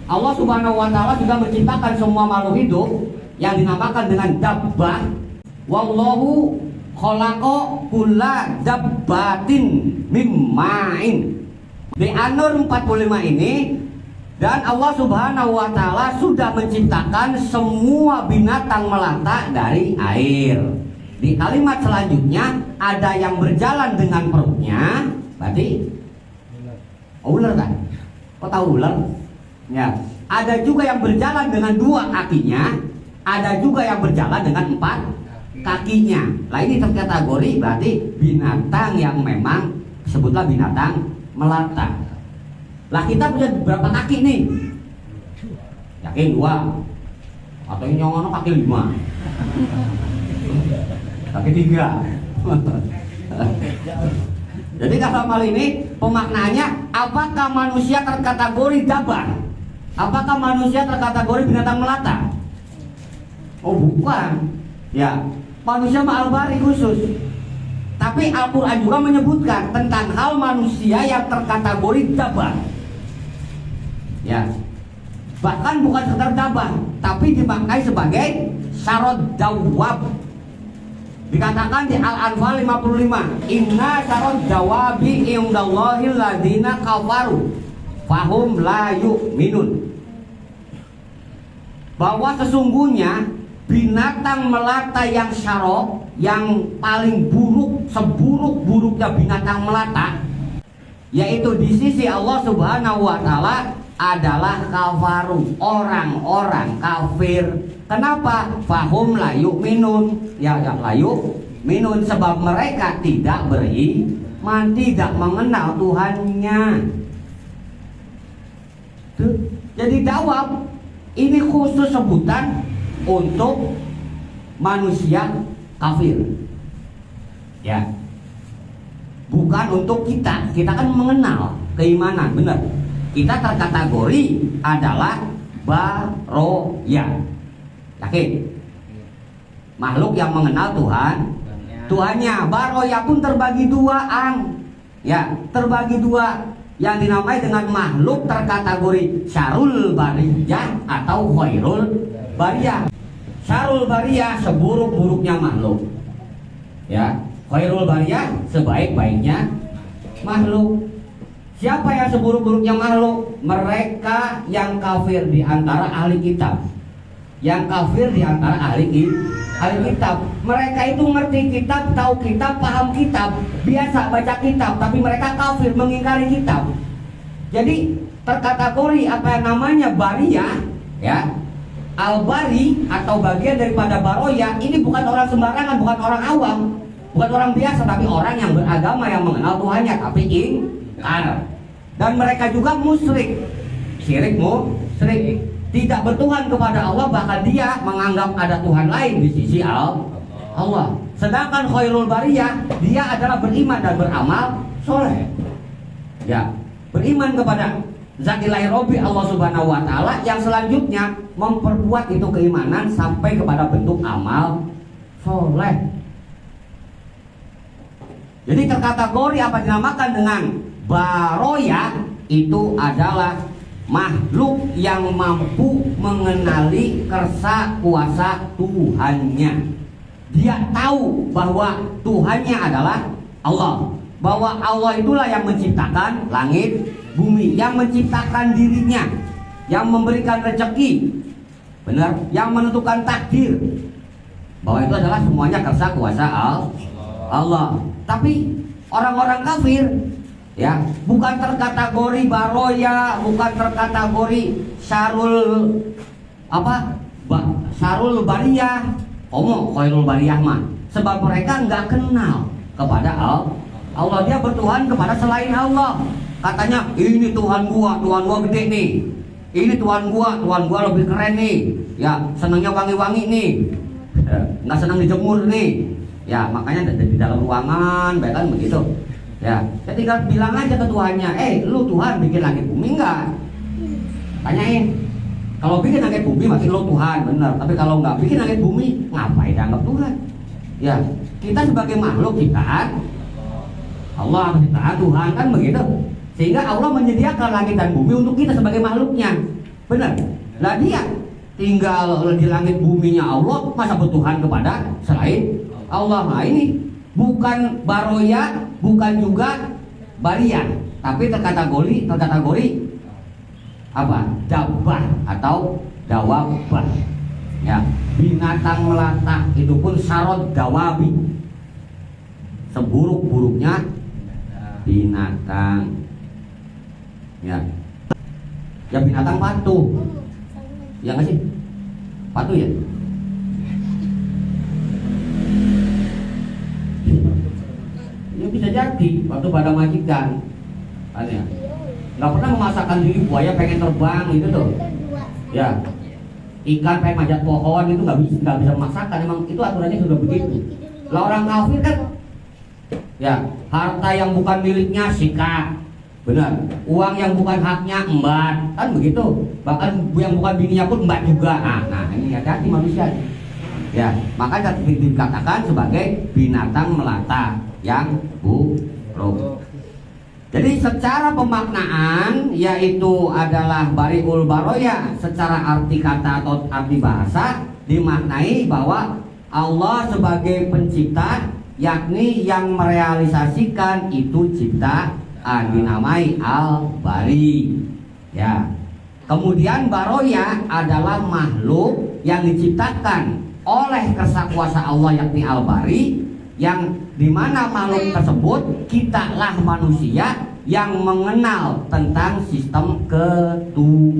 Allah Subhanahu wa taala juga menciptakan semua makhluk hidup yang dinamakan dengan dabbah. Wallahu khalaqa kulla dabbatin mimma'in. Di An-Nur 45 ini, dan Allah Subhanahu wa taala sudah menciptakan semua binatang melata dari air. Di kalimat selanjutnya ada yang berjalan dengan perutnya, berarti ular kan? Kok tahu ular? Ya. Ada juga yang berjalan dengan dua kakinya, ada juga yang berjalan dengan empat kakinya. Nah ini terkategori berarti binatang yang memang sebutlah binatang melata. Lah kita punya berapa kaki nih? Yakin dua? Atau yang nyono kaki 5? Kaki 3. Jadi dalam hal ini pemaknaannya, apakah manusia terkategori dabbah? Apakah manusia terkategori binatang melata? Oh bukan. Ya, manusia ma'al-bari khusus. Tapi Al-Quran juga menyebutkan tentang hal manusia yang terkategori dabbah. Ya, bahkan bukan sekedar dabbah, tapi dipakai sebagai syarat jawab. Dikatakan di Al-Anfal 55, inna syarat jawabi indallahil ladzina kafaru fahum la yu'minun. Bahwa sesungguhnya binatang melata yang syarok, yang paling buruk, seburuk-buruknya binatang melata, yaitu di sisi Allah Subhanahu wa taala adalah kafaru, orang-orang kafir. Kenapa? Fahum la yu'minun. Ya la yu'minun, sebab mereka tidak beriman, tidak mengenal Tuhannya. Tuh. Jadi jawab ini khusus sebutan untuk manusia kafir. Ya. Bukan untuk kita. Kita kan mengenal keimanan, benar. Kita terkategori adalah baroya. Yakin? Makhluk yang mengenal Tuhannya. Baroya pun terbagi dua, ya, terbagi dua, yang dinamai dengan makhluk terkategori syarul bariyah atau khairul bariyah. Syarul bariyah seburuk-buruknya makhluk. Ya, khairul bariyah sebaik-baiknya makhluk. Siapa yang seburuk-buruknya makhluk? Mereka yang kafir di antara ahli kitab. Yang kafir di antara ahli kitab. Mereka itu ngerti kitab, tahu kitab, paham kitab, biasa baca kitab, tapi mereka kafir, mengingkari kitab. Jadi terkategori apa yang namanya bariyah, ya, al-bari atau bagian daripada baroya, ini bukan orang sembarangan, bukan orang awam, bukan orang biasa, tapi orang yang beragama, yang mengenal Tuhannya, tapi ingkar. Dan mereka juga musyrik, musyrik, tidak bertuhan kepada Allah, bahkan dia menganggap ada Tuhan lain di sisi Allah. Sedangkan khairul bariyah, dia adalah beriman dan beramal soleh. Ya, beriman kepada Zat ilahi Robbi Allah Subhanahu wa taala, yang selanjutnya memperkuat itu keimanan sampai kepada bentuk amal soleh. Jadi terkategori apa dinamakan dengan baroya itu adalah makhluk yang mampu mengenali kersa kuasa Tuhannya. Dia tahu bahwa Tuhannya adalah Allah, bahwa Allah itulah yang menciptakan langit bumi, yang menciptakan dirinya, yang memberikan rezeki, benar, yang menentukan takdir, bahwa itu adalah semuanya kersa kuasa Allah. Tapi orang-orang kafir, ya, bukan terkategori baroya, bukan terkategori syarul syarul bariyah, khairul bariyah mah, sebab mereka nggak kenal kepada Allah. Dia bertuhan kepada selain Allah. Katanya ini Tuhan gua gede nih, ini Tuhan gua lebih keren nih, ya, senangnya wangi-wangi nih, nggak senang dijemur nih, ya, makanya di dalam ruangan, bahkan begitu. Ya, ketika bilang aja ke Tuhannya, lu Tuhan bikin langit bumi enggak? Tanyain. Kalau bikin langit bumi masih lu Tuhan, bener. Tapi kalau nggak bikin langit bumi, ngapain dianggap Tuhan? Ya, kita sebagai makhluk ciptaan Allah, ciptaan Tuhan, kan begitu. Sehingga Allah menyediakan langit dan bumi untuk kita sebagai makhluknya. Benar. Lah dia tinggal di langit buminya Allah, masa bertuhan kepada selain Allah. Nah ini bukan baroya, bukan juga barian, tapi terkategori apa? Dabbah atau dawabah. Ya, binatang melata itu pun sarod dawabi. Seburuk-buruknya binatang. Ya. Ya binatang patuh. Ya nggak sih? Patuh ya? Ya bisa jadi waktu pada majikan. Ya. Nggak pernah memasakkan diri buaya pengen terbang gitu tuh. Ya. Ikan pengen manjat pohon itu nggak bisa memaksakan, emang itu aturannya sudah begitu. Lah orang kafir kan, ya harta yang bukan miliknya sikat, benar. Uang yang bukan haknya embat, kan begitu. Bahkan yang bukan bininya pun embat juga. Nah ini hati-hati manusia. Ya, maka dikatakan sebagai binatang melata yang buruk. Jadi secara pemaknaan yaitu adalah bariul baroya, secara arti kata atau arti bahasa dimaknai bahwa Allah sebagai pencipta, yakni yang merealisasikan itu ciptaan, dinamai al-bari. Ya. Kemudian baroya adalah makhluk yang diciptakan oleh kesakuasa Allah, yakni al-bari, yang dimana makhluk tersebut kitalah manusia yang mengenal tentang sistem ketuhanan.